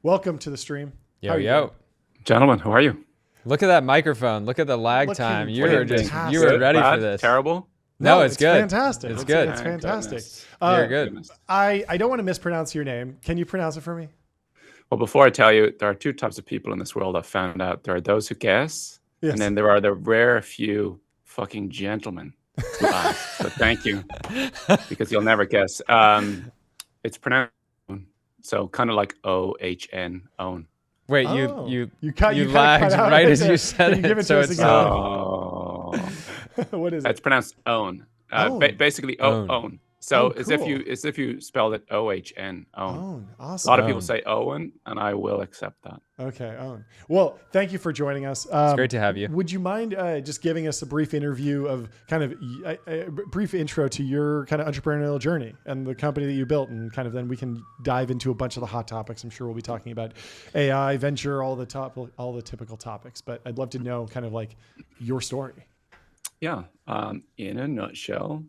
welcome to the stream. Yo, yo. Gentlemen, how are you? Look at that microphone. Look at the lag time. You were ready for this. Terrible? No, it's good. Fantastic. It's good. It's fantastic. You're good. I don't want to mispronounce your name. Can you pronounce it for me? Well, before I tell you, there are two types of people in this world I've found out. There are those who guess, and then there are the rare few fucking gentlemen who ask. So thank you, because you'll never guess. It's pronounced so kind of like O-H-N, own. Wait, you lagged right as you said it. Give it to us again. What is it? It's pronounced own. Basically own. So as if you spelled it O-H-N, own. Own. Awesome. A lot of people say Owen, and I will accept that. Okay, Owen. Well, thank you for joining us. It's great to have you. Would you mind just giving us a brief interview of kind of a brief intro to your kind of entrepreneurial journey and the company that you built, and kind of then we can dive into a bunch of the hot topics. I'm sure we'll be talking about AI, venture, all the typical topics. But I'd love to know kind of like your story. Yeah. In a nutshell,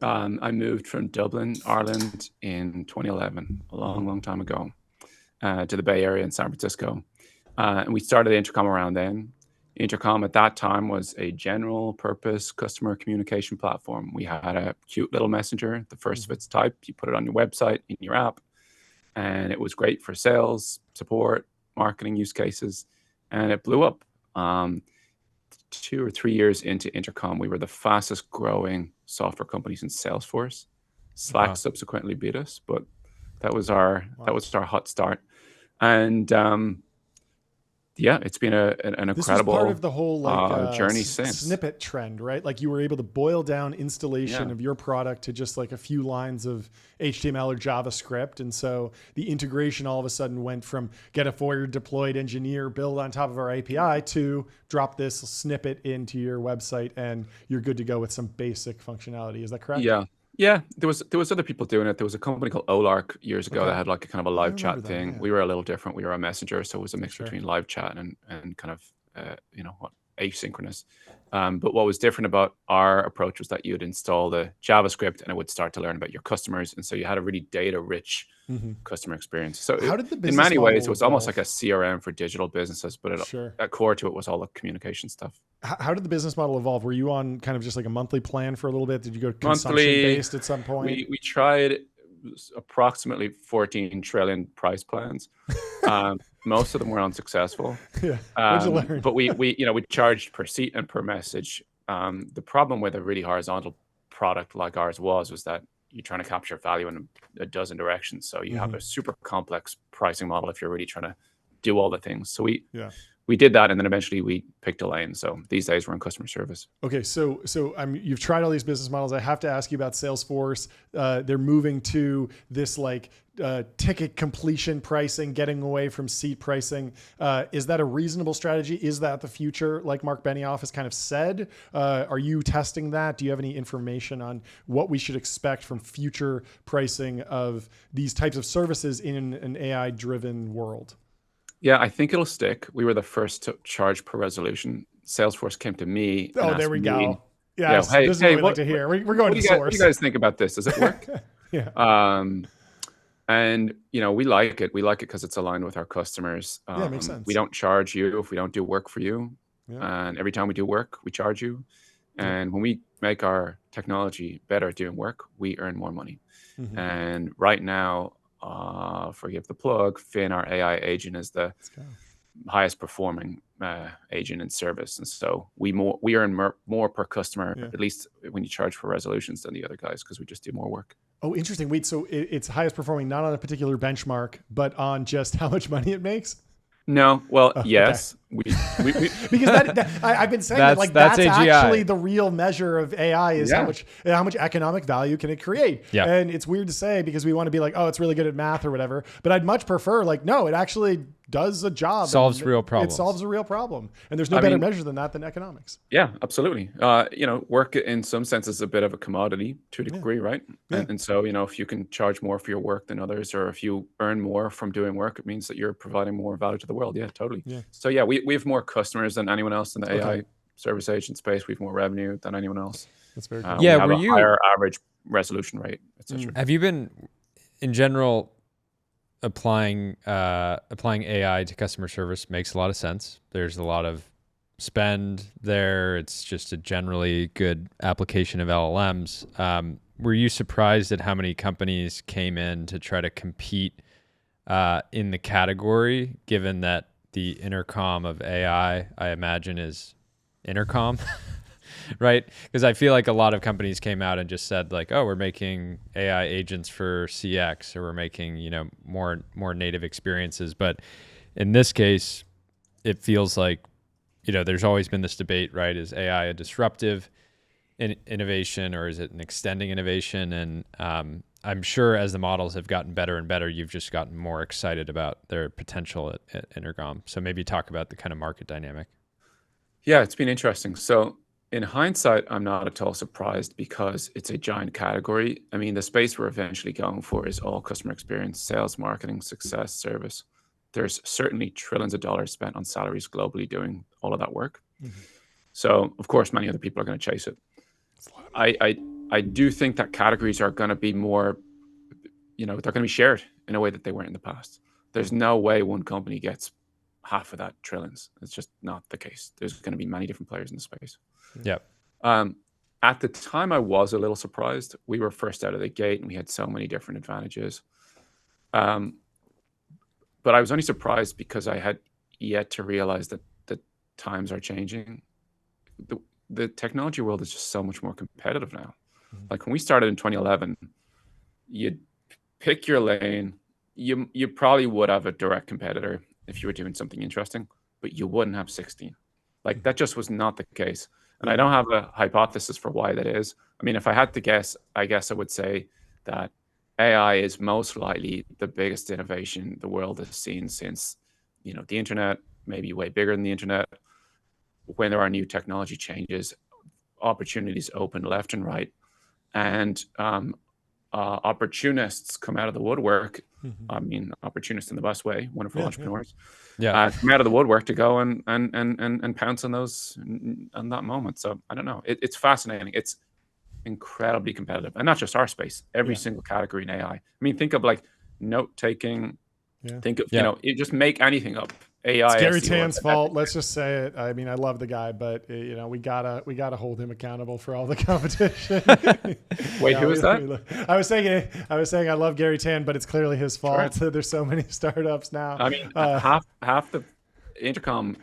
I moved from Dublin, Ireland in 2011, a long time ago, to the Bay Area in San Francisco. And we started Intercom around then. Intercom at that time was a general purpose customer communication platform. We had a cute little messenger, the first of its type. You put it on your website, in your app, and it was great for sales, support, marketing use cases, and it blew up. 2 or 3 years into Intercom, we were the fastest growing software company since Salesforce. Slack subsequently beat us, but that was our hot start. And it's been an this incredible was part of the whole journey since. Snippet trend, right? Like you were able to boil down installation of your product to just like a few lines of HTML or JavaScript. And so the integration all of a sudden went from get a forward deployed engineer build on top of our API to drop this snippet into your website and you're good to go with some basic functionality. Is that correct? Yeah, there was other people doing it. There was a company called Olark years ago that had like a kind of a live chat thing. We were a little different. We were a messenger, so it was a mix between live chat and kind of asynchronous. But what was different about our approach was that you would install the JavaScript and it would start to learn about your customers, and so you had a really data-rich customer experience. So in many ways, it was almost like a CRM for digital businesses, but at core to it was all the communication stuff. How did the business model evolve? Were you on kind of just like a monthly plan for a little bit? Did you go consumption-based at some point? We tried approximately 14 trillion price plans. Most of them were unsuccessful. What'd you learn? But we charged per seat and per message. The problem with a really horizontal product like ours was that you're trying to capture value in a dozen directions. So you have a super complex pricing model if you're really trying to do all the things. So we did that, and then eventually we picked a lane. So these days we're in customer service. Okay, so you've tried all these business models. I have to ask you about Salesforce. They're moving to this like ticket completion pricing, getting away from seat pricing. Is that a reasonable strategy? Is that the future, like Mark Benioff has kind of said? Are you testing that? Do you have any information on what we should expect from future pricing of these types of services in an AI-driven world? Yeah, I think it'll stick. We were the first to charge per resolution. Salesforce came to me. Oh, there we go. Yes, hey, this is what we like to hear. We're going to the source. What do you guys think about this? Does it work? And we like it. We like it because it's aligned with our customers. It makes sense. We don't charge you if we don't do work for you. And every time we do work, we charge you. And when we make our technology better at doing work, we earn more money. And right now, forgive the plug, Finn, our AI agent, is the highest performing agent in service, and so we earn more per customer, at least when you charge for resolutions, than the other guys, because we just do more work. Oh, interesting. Wait, so it's highest performing not on a particular benchmark, but on just how much money it makes? No, well, yes, okay. we because I've been saying that's actually the real measure of AI is how much economic value can it create. And it's weird to say because we want to be like, oh, it's really good at math or whatever, but I'd much prefer no, it actually does a job. Solves real problems. It solves a real problem. And there's no better measure than that than economics. Yeah, absolutely. Work in some sense is a bit of a commodity to a degree, right? And so, if you can charge more for your work than others, or if you earn more from doing work, it means that you're providing more value to the world. Yeah, totally. So we have more customers than anyone else in the AI service agent space. We have more revenue than anyone else. That's very cool. We have a higher average resolution rate, etc. Have you been, in general, applying AI to customer service makes a lot of sense. There's a lot of spend there. It's just a generally good application of LLMs. Were you surprised at how many companies came in to try to compete in the category, given that the intercom of AI, I imagine, is intercom? Right? Because I feel like a lot of companies came out and just said like, oh, we're making AI agents for CX, or we're making, more native experiences. But in this case, it feels like, there's always been this debate, right? Is AI a disruptive innovation, or is it an extending innovation? And I'm sure as the models have gotten better and better, you've just gotten more excited about their potential at intercom. So maybe talk about the kind of market dynamic. Yeah, it's been interesting. So in hindsight, I'm not at all surprised because it's a giant category. I mean, the space we're eventually going for is all customer experience, sales, marketing, success, service. There's certainly trillions of dollars spent on salaries globally doing all of that work. Mm-hmm. So, of course, many other people are going to chase it. I do think that categories are going to be more, they're going to be shared in a way that they weren't in the past. There's no way one company gets half of that trillions. It's just not the case. There's going to be many different players in the space. Yep. At the time, I was a little surprised. We were first out of the gate, and we had so many different advantages. But I was only surprised because I had yet to realize that the times are changing. The technology world is just so much more competitive now. Mm-hmm. Like when we started in 2011, you'd pick your lane. You probably would have a direct competitor if you were doing something interesting, but you wouldn't have 16. Like that just was not the case. And I don't have a hypothesis for why that is. I mean, if I had to guess, I guess I would say that AI is most likely the biggest innovation the world has seen since, the internet, maybe way bigger than the internet. When there are new technology changes, opportunities open left and right, and opportunists come out of the woodwork. Mm-hmm. I mean, opportunists in the best way, wonderful entrepreneurs. Yeah. Come out of the woodwork to go and pounce on those on that moment. So I don't know. It's fascinating. It's incredibly competitive, and not just our space. Every single category in AI. I mean, think of like note taking. Yeah. Think of you just make anything up. AI. It's Gary Tan's fault. Let's just say it. I mean, I love the guy, but we gotta hold him accountable for all the competition. Wait, who is that? I was saying I love Gary Tan, but it's clearly his fault. Sure. There's so many startups now. I mean, half the intercom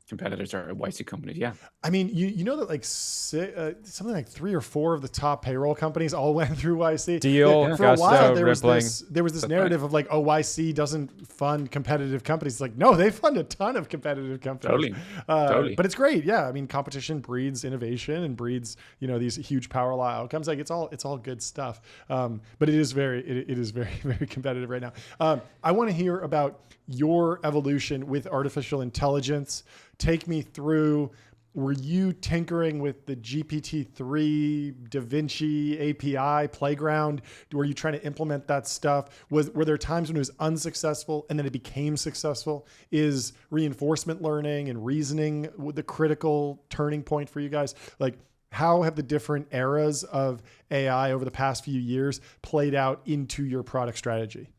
competitors are YC companies. Yeah. I mean, you know that like something like 3 or 4 of the top payroll companies all went through YC. Deal, for a while, there was this narrative of like, oh, YC doesn't fund competitive companies. It's like, no, they fund a ton of competitive companies. Totally. But it's great. Yeah. I mean, competition breeds innovation and breeds, these huge power law outcomes. Like it's all good stuff. But it is very, very competitive right now. I want to hear about your evolution with artificial intelligence. Take me through, were you tinkering with the GPT-3 Da Vinci API playground? Were you trying to implement that stuff? Were there times when it was unsuccessful and then it became successful? Is reinforcement learning and reasoning the critical turning point for you guys? Like, how have the different eras of AI over the past few years played out into your product strategy?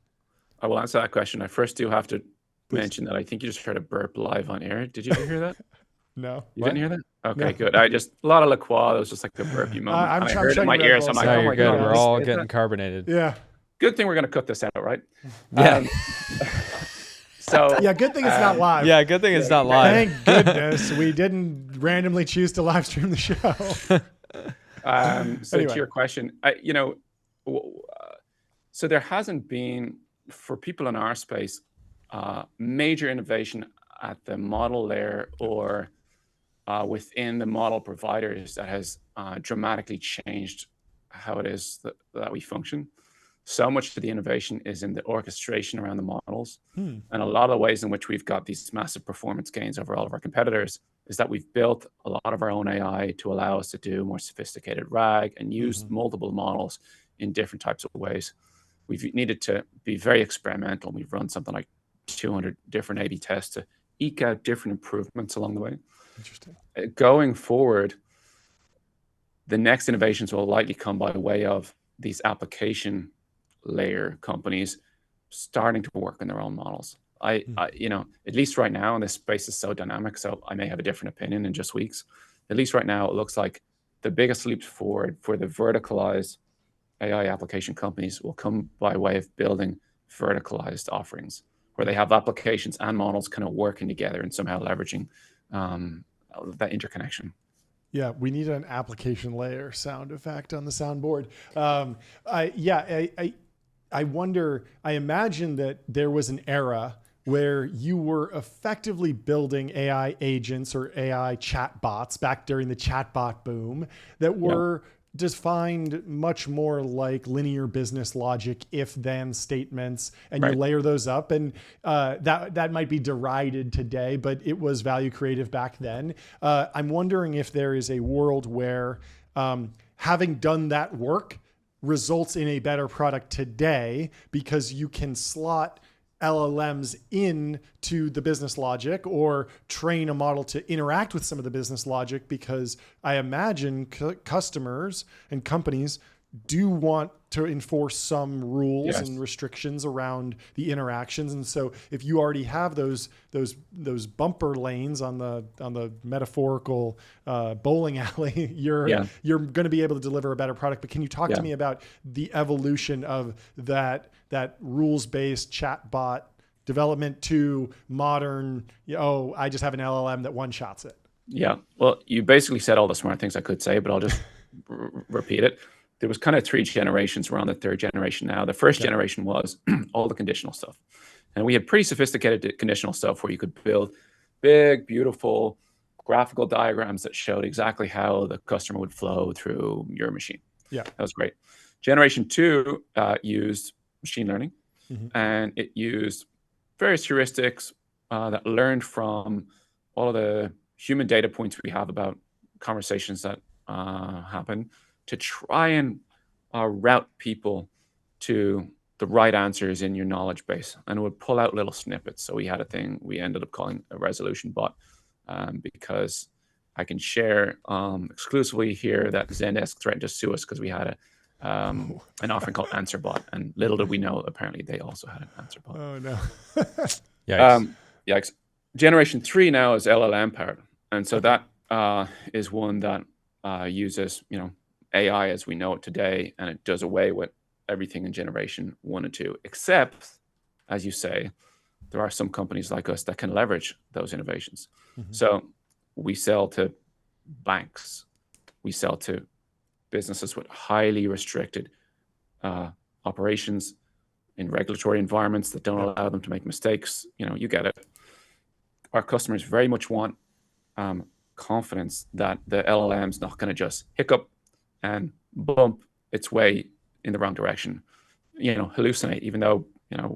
I will answer that question. I first do have to mention that I think you just heard a burp live on air. Did you hear that? No. You didn't hear that? Okay, no. Good. A lot of La Croix. It was just like a burpy moment. I heard it in my ears. So I'm like, oh my God, we're all getting carbonated. Yeah. Good thing we're going to cut this out, right? Yeah. So yeah, good thing it's not live. Yeah, good thing it's not live. Thank goodness we didn't randomly choose to live stream the show. So anyway. To your question, so there hasn't been, for people in our space, major innovation at the model layer or within the model providers that has dramatically changed how it is that we function. So much of the innovation is in the orchestration around the models. And a lot of the ways in which we've got these massive performance gains over all of our competitors is that we've built a lot of our own AI to allow us to do more sophisticated RAG and use multiple models in different types of ways. We've needed to be very experimental. We've run something like 200 different A/B tests to eke out different improvements along the way. Interesting. Going forward, the next innovations will likely come by way of these application layer companies starting to work on their own models. You know, at least right now, and this space is so dynamic, so I may have a different opinion in just weeks. At least right now, it looks like the biggest leap forward for the verticalized AI application companies will come by way of building verticalized offerings where they have applications and models kind of working together and somehow leveraging that interconnection. Yeah, we need an application layer sound effect on the soundboard. I wonder, I imagine that there was an era where you were effectively building AI agents or AI chatbots back during the chatbot boom that were defined much more like linear business logic, if then statements, and you layer those up, and that might be derided today, but it was value creative back then. I'm wondering if there is a world where having done that work results in a better product today because you can slot LLMs into the business logic or train a model to interact with some of the business logic, because I imagine customers and companies do want to enforce some rules and restrictions around the interactions. And so if you already have those bumper lanes on the metaphorical bowling alley, you're going to be able to deliver a better product. But can you talk to me about the evolution of that rules-based chatbot development to modern, I just have an LLM that one-shots it? Yeah, well, you basically said all the smart things I could say, but I'll just repeat it. There was kind of 3 generations. We're on the 3rd generation now. The first generation was all the conditional stuff. And we had pretty sophisticated conditional stuff where you could build big, beautiful graphical diagrams that showed exactly how the customer would flow through your machine. Yeah, that was great. Generation 2 used machine learning, and it used various heuristics that learned from all of the human data points we have about conversations that happen to try and route people to the right answers in your knowledge base, and it would pull out little snippets. So we had a thing we ended up calling a resolution bot, because I can share exclusively here that Zendesk threatened to sue us because we had an offering called Answer Bot, and little did we know, apparently they also had an Answer Bot. Oh no! Yikes! Generation 3 now is LLM powered, and so that is one that uses AI as we know it today, and it does away with everything in generation 1 and 2, except, as you say, there are some companies like us that can leverage those innovations. So we sell to banks, we sell to businesses with highly restricted operations in regulatory environments that don't allow them to make mistakes. You get it. Our customers very much want confidence that the LLM's not going to just hiccup and bump its way in the wrong direction, hallucinate, even though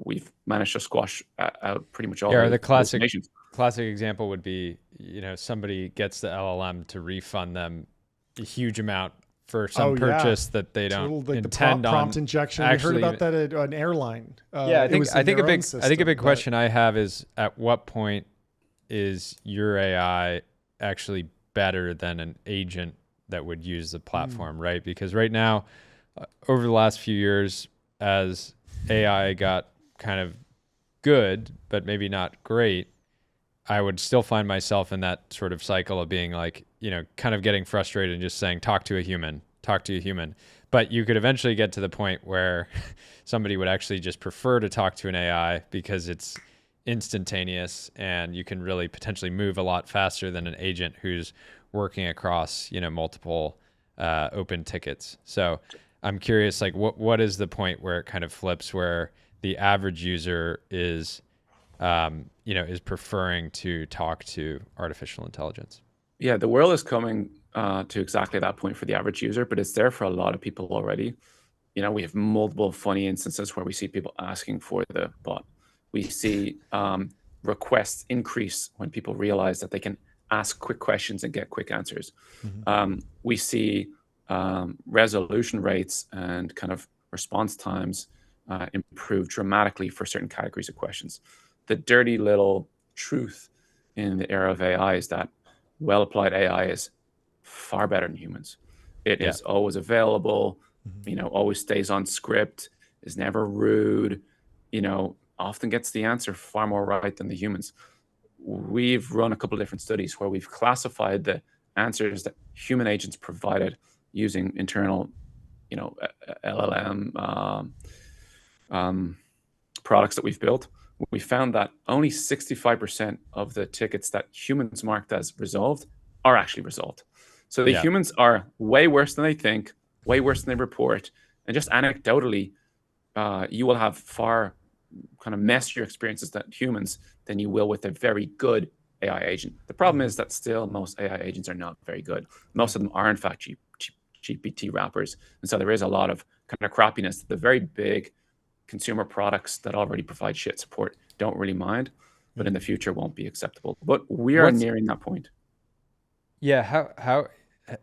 we've managed to squash out pretty much all the classic example would be somebody gets the LLM to refund them a huge amount for some purchase that they don't intend on. Prompt injection. We heard about that at an airline. I think a big question I have is, at what point is your AI actually better than an agent that would use the platform, right? Because right now, over the last few years, as AI got kind of good, but maybe not great, I would still find myself in that sort of cycle of being like, kind of getting frustrated and just saying, talk to a human. But you could eventually get to the point where somebody would actually just prefer to talk to an AI because it's instantaneous and you can really potentially move a lot faster than an agent who's working across, multiple open tickets. So I'm curious, like what is the point where it kind of flips, where the average user is preferring to talk to artificial intelligence? Yeah, the world is coming to exactly that point for the average user, but it's there for a lot of people already. We have multiple funny instances where we see people asking for the bot. We see requests increase when people realize that they can ask quick questions and get quick answers. We see resolution rates and kind of response times improve dramatically for certain categories of questions. The dirty little truth in the era of AI is that well-applied AI is far better than humans. It is always available, always stays on script, is never rude, often gets the answer far more right than the humans. We've run a couple of different studies where we've classified the answers that human agents provided using internal, LLM products that we've built. We found that only 65% of the tickets that humans marked as resolved are actually resolved. So the humans are way worse than they think, way worse than they report. And just anecdotally, you will have far kind of messier experiences than humans than you will with a very good AI agent. The problem is that still most AI agents are not very good. Most of them are in fact GPT wrappers. And so there is a lot of kind of crappiness that the very big consumer products that already provide shit support don't really mind, but in the future won't be acceptable. But we are nearing that point. Yeah. How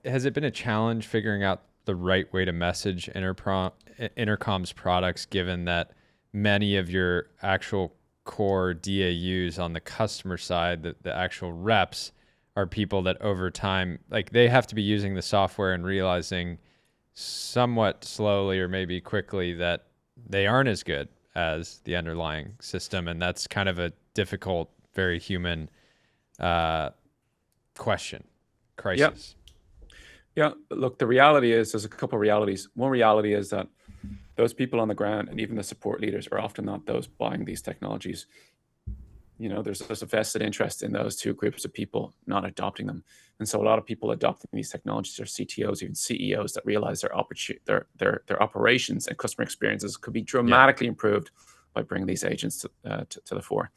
has it been a challenge figuring out the right way to message Intercom's products, given that many of your actual core DAUs on the customer side, the actual reps, are people that over time, like, they have to be using the software and realizing somewhat slowly or maybe quickly that they aren't as good as the underlying system. And that's kind of a difficult, very human crisis. Yeah, look, the reality is there's a couple of realities. One reality is that those people on the ground and even the support leaders are often not those buying these technologies. There's a vested interest in those two groups of people not adopting them. And so a lot of people adopting these technologies are CTOs, even CEOs, that realize their operations and customer experiences could be dramatically improved by bringing these agents to the fore.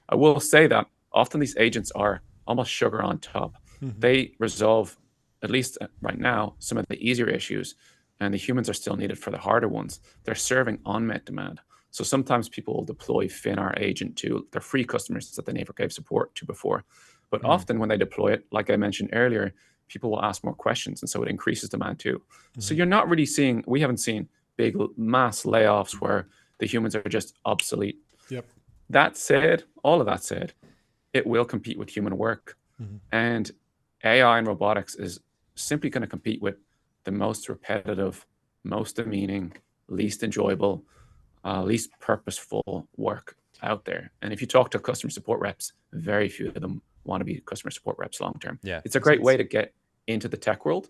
I will say that often these agents are almost sugar on top. They resolve, at least right now, some of the easier issues, and the humans are still needed for the harder ones. They're serving unmet demand. So sometimes people will deploy FinR agent to their free customers that they never gave support to before. But often when they deploy it, like I mentioned earlier, people will ask more questions, and so it increases demand too. So you're not really seeing, we haven't seen big mass layoffs where the humans are just obsolete. That said, all of that said, it will compete with human work. And AI and robotics is simply going to compete with the most repetitive, most demeaning, least enjoyable, least purposeful work out there. And if you talk to customer support reps, very few of them want to be customer support reps long term. It's a great way to get into the tech world,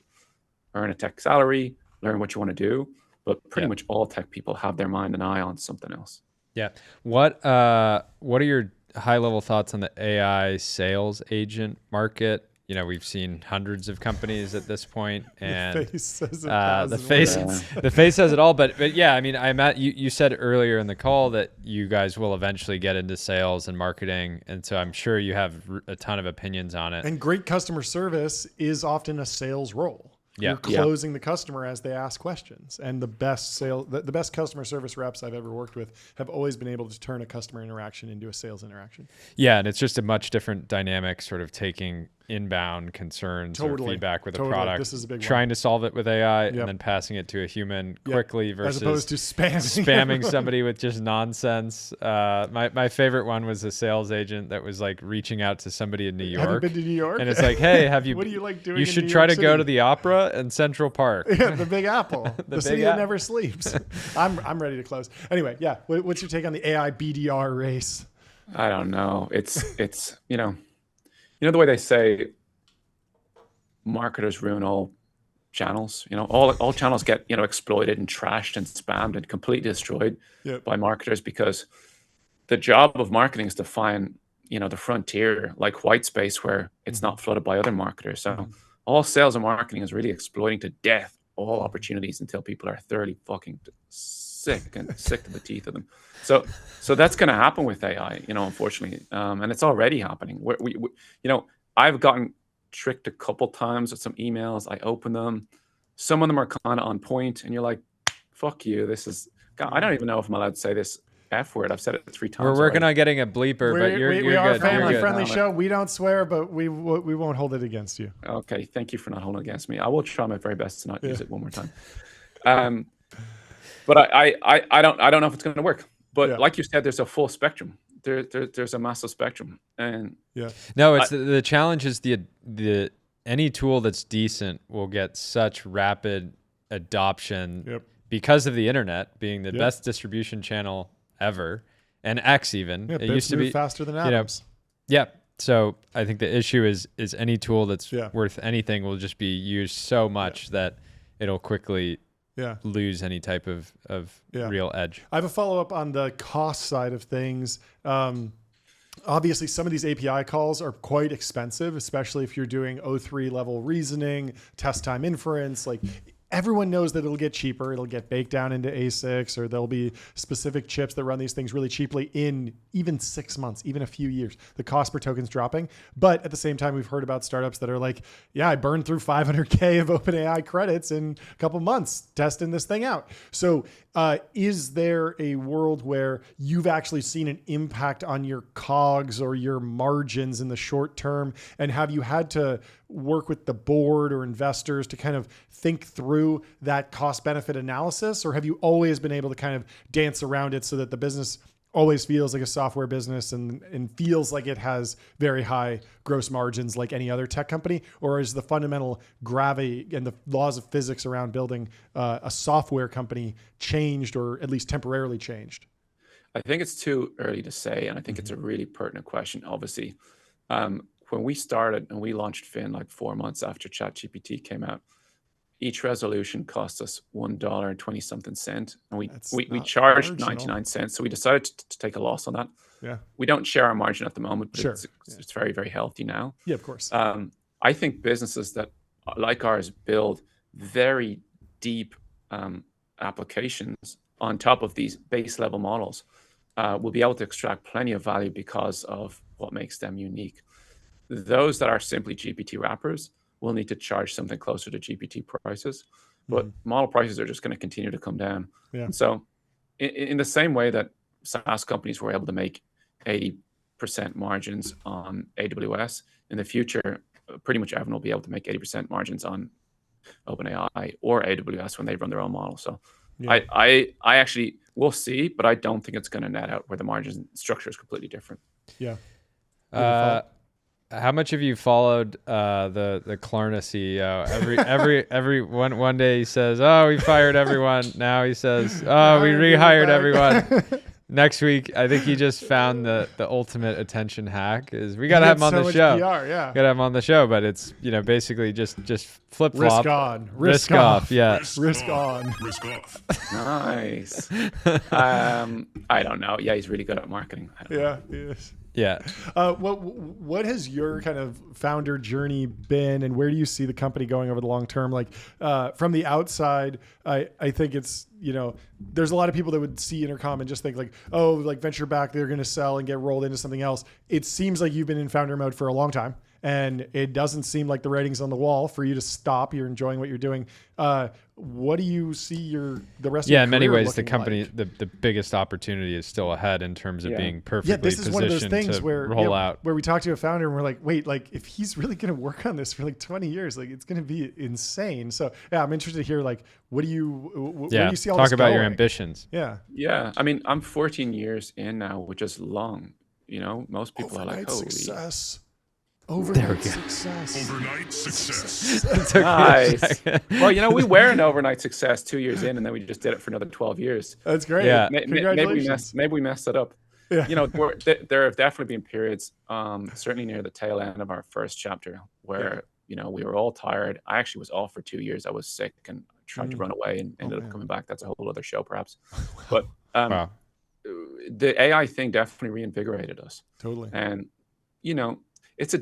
earn a tech salary, learn what you want to do. But pretty much all tech people have their mind and eye on something else. Yeah. What are your high level thoughts on the AI sales agent market? We've seen hundreds of companies at this point, and the face says the face says it all. But yeah, I mean, you said earlier in the call that you guys will eventually get into sales and marketing, and so I'm sure you have a ton of opinions on it. And great customer service is often a sales role. You're closing the customer as they ask questions. And the best customer service reps I've ever worked with have always been able to turn a customer interaction into a sales interaction. Yeah, and it's just a much different dynamic, sort of taking inbound concerns or feedback with a product, this is a big trying to solve it with AI and then passing it to a human quickly versus as opposed to spamming somebody with just nonsense. My favorite one was a sales agent that was like reaching out to somebody in New York. Have you been to New York? And it's like, hey, have you? What do you like doing? You should try to go to the Opera and Central Park. Yeah, the Big Apple, the city that never sleeps. I'm ready to close. Anyway, yeah. What's your take on the AI BDR race? I don't know. It's the way they say marketers ruin all channels. All channels get exploited and trashed and spammed and completely destroyed by marketers, because the job of marketing is to find the frontier, like white space, where it's not flooded by other marketers. So all sales and marketing is really exploiting to death all opportunities until people are thoroughly fucking sick to the teeth of them. So that's going to happen with AI, unfortunately, and it's already happening. We I've gotten tricked a couple times with some emails. I open them, some of them are kind of on point, and you're like, "Fuck you." This is. God, I don't even know if I'm allowed to say this F word. I've said it 3 times. We're working on getting a bleeper, but we are a family-friendly show. We don't swear, but we won't hold it against you. Okay, thank you for not holding it against me. I will try my very best to not use it one more time. But I don't know if it's going to work. But like you said, there's a full spectrum. There's a massive spectrum, and no, it's the challenge is the any tool that's decent will get such rapid adoption because of the internet being the best distribution channel ever. and X even. Yeah, it bits used to move be faster than know, atoms. Yeah. So I think the issue is any tool that's Yeah. worth anything will just be used so much that it'll quickly lose any type of real edge. I have a follow-up on the cost side of things. Obviously, some of these API calls are quite expensive, especially if you're doing O3 level reasoning, test time inference. Like, everyone knows that it'll get cheaper. It'll get baked down into ASICs, or there'll be specific chips that run these things really cheaply in even 6 months, even a few years. The cost per token's dropping. But at the same time, we've heard about startups that are like, yeah, I burned through 500K of OpenAI credits in a couple months testing this thing out. So is there a world where you've actually seen an impact on your COGS or your margins in the short term? And have you had to work with the board or investors to kind of think through that cost benefit analysis? Or have you always been able to kind of dance around it so that the business always feels like a software business and feels like it has very high gross margins like any other tech company? Or is the fundamental gravity and the laws of physics around building a software company changed, or at least temporarily changed? I think it's too early to say, and I think it's a really pertinent question. Obviously, when we started and we launched Fin like 4 months after ChatGPT came out, each resolution cost us $1.20 something, and we charged marginal. 99 cents. So we decided to take a loss on that. Yeah, we don't share our margin at the moment, but it's very, very healthy now. Yeah, of course. I think businesses that like ours build very deep applications on top of these base level models will be able to extract plenty of value because of what makes them unique. Those that are simply GPT wrappers will need to charge something closer to GPT prices, but model prices are just going to continue to come down. Yeah. And so in the same way that SaaS companies were able to make 80% margins on AWS, in the future, pretty much everyone will be able to make 80% margins on OpenAI or AWS when they run their own model. So I actually, we'll see, but I don't think it's going to net out where the margin structure is completely different. Yeah. How much have you followed the Klarna CEO? Every one day he says, "Oh, we fired everyone." Now he says, "Oh, we rehired everyone." Next week, I think he just found the ultimate attention hack is we gotta have him on the show. PR, yeah. Gotta have him on the show, but it's basically just flip flop. Risk on, risk off. Yeah, risk on, risk off. Nice. I don't know. Yeah, he's really good at marketing. Yeah, he is. Yeah. What has your kind of founder journey been, and where do you see the company going over the long term? Like from the outside, I think it's, there's a lot of people that would see Intercom and just think like, oh, like venture back, they're going to sell and get rolled into something else. It seems like you've been in founder mode for a long time, and it doesn't seem like the writing's on the wall for you to stop. You're enjoying what you're doing. What do you see the rest of your in many career ways, the looking company, like? the biggest opportunity is still ahead in terms of being perfectly this is one of those positioned things to where roll out. Where we talk to a founder and we're like, wait, like if he's really going to work on this for like 20 years, like it's going to be insane. So yeah, I'm interested to hear like, where do you see all this talk about going? your ambitions. Yeah. I mean, I'm 14 years in now, which is long. Most people are like, holy. Success. Overnight success. Overnight success. Nice. Well, we were an overnight success 2 years in, and then we just did it for another 12 years. That's great. Yeah. Congratulations. Maybe we messed it up. Yeah. There have definitely been periods, certainly near the tail end of our first chapter, where we were all tired. I actually was off for 2 years. I was sick and tried to run away and ended up coming back. That's a whole other show, perhaps. But the AI thing definitely reinvigorated us. Totally. And it's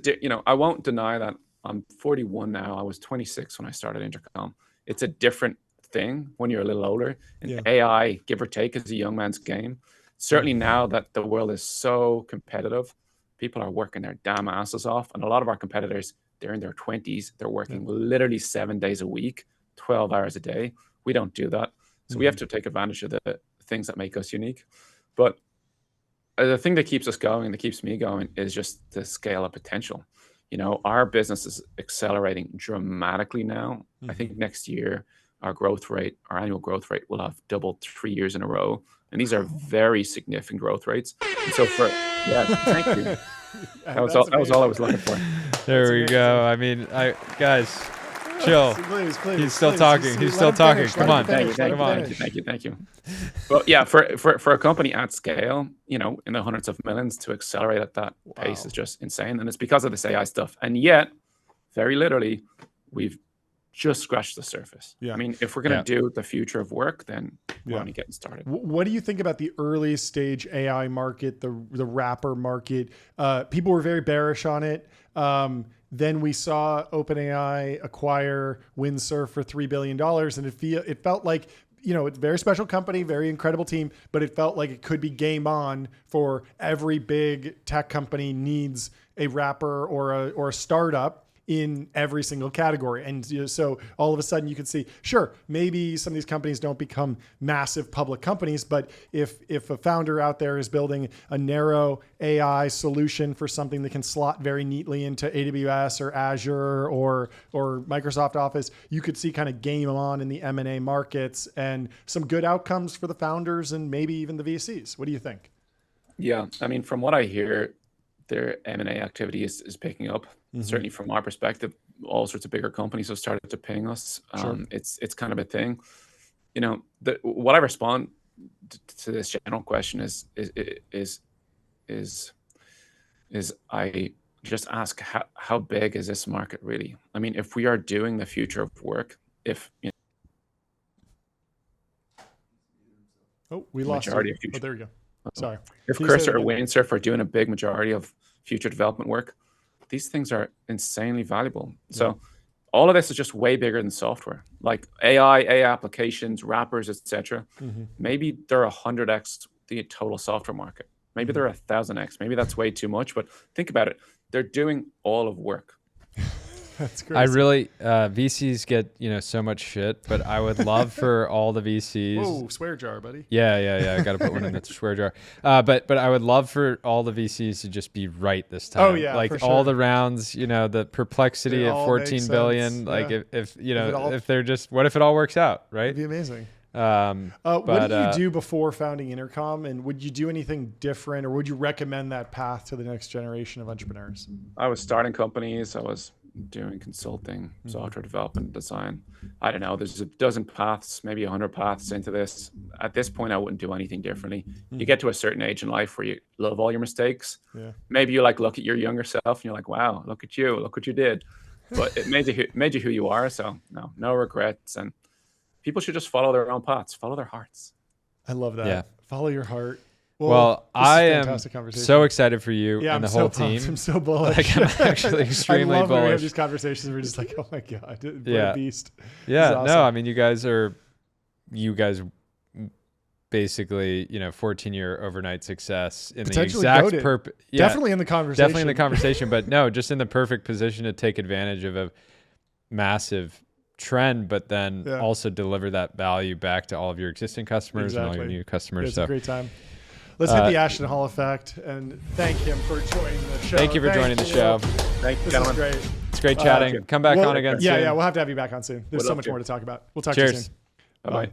I won't deny that I'm 41 now. I was 26 when I started Intercom. It's a different thing when you're a little older. And AI, give or take, is a young man's game. Certainly now that the world is so competitive, people are working their damn asses off. And a lot of our competitors, they're in their 20s. They're working literally 7 days a week, 12 hours a day. We don't do that. So we have to take advantage of the things that make us unique. But the thing that keeps us going and that keeps me going is just the scale of potential. Our business is accelerating dramatically now. I think next year, our annual growth rate will have doubled 3 years in a row. And these are very significant growth rates. And so thank you. That was all I was looking for. There we go. I mean, guys, Chill. Please. He's still please. talking. He's still talking. Come on. Thank you. Well, yeah, for a company at scale, in the hundreds of millions to accelerate at that pace is just insane. And it's because of this AI stuff. And yet, very literally, we've just scratched the surface. Yeah. I mean, if we're going to do the future of work, then we're only getting started. What do you think about the early stage AI market, the wrapper market? People were very bearish on it. Then we saw OpenAI acquire Windsurf for $3 billion. And it felt like, it's a very special company, very incredible team, but it felt like it could be game on for every big tech company needs a wrapper or a startup in every single category. And so all of a sudden you could see, sure, maybe some of these companies don't become massive public companies, but if a founder out there is building a narrow AI solution for something that can slot very neatly into AWS or Azure or Microsoft Office, you could see kind of game on in the M&A markets and some good outcomes for the founders and maybe even the VCs. What do you think? Yeah, I mean, from what I hear, their M&A activity is picking up. Certainly from our perspective, all sorts of bigger companies have started to ping us. Sure. It's kind of a thing. What I respond to this general question is I just ask how big is this market really? I mean, if we are doing the future of work, We lost majority you. of future. Oh, there we go. Sorry. If Can you say Cursor that or again? Windsurf are doing a big majority of future development work, these things are insanely valuable. So all of this is just way bigger than software, like AI applications, wrappers, etc. Maybe they're 100x the total software market. Maybe they're 1,000x. Maybe that's way too much, but think about it. They're doing all of work. That's crazy. I really, VCs get, so much shit, but I would love for all the VCs. Whoa, swear jar, buddy. Yeah. I got to put one in the swear jar. But I would love for all the VCs to just be right this time. Oh, yeah, like for all sure. the rounds, the perplexity They at all 14 make billion. sense. Like Yeah. if they're just, what if it all works out, right? It'd be amazing. But what did you do before founding Intercom, and would you do anything different, or would you recommend that path to the next generation of entrepreneurs? I was starting companies. I was doing consulting, software development, design. I don't know. There's a dozen paths, maybe 100 paths into this. At this point, I wouldn't do anything differently. You get to a certain age in life where you love all your mistakes. Yeah. Maybe you look at your younger self and you're like, wow, look at you, look what you did. But it made you who you are. So no regrets. And people should just follow their own paths, follow their hearts. I love that. Yeah. Follow your heart. Well, this is I a am fantastic conversation. so excited for you Yeah, and I'm the whole so pumped. team. I'm so bullish. Like, I'm actually extremely I love when we have bullish. these conversations. We're just like, oh my god, what Yeah. a beast. Yeah, This is awesome. no, I mean, you guys basically, 14-year overnight success in the Potentially exact goated. purpose. Yeah, Definitely in the conversation. definitely in the conversation, but no, just in the perfect position to take advantage of a massive trend, but then also deliver that value back to all of your existing customers and all your new customers. It's So a great time. Let's hit the Ashton Hall effect and thank him for joining the show. Thank you for joining the show. Thank you, This is gentlemen. great. It's great chatting. Come back on again soon. Yeah, we'll have to have you back on soon. There's Would so love much to. more to talk about. We'll talk to you Cheers. soon. Bye-bye.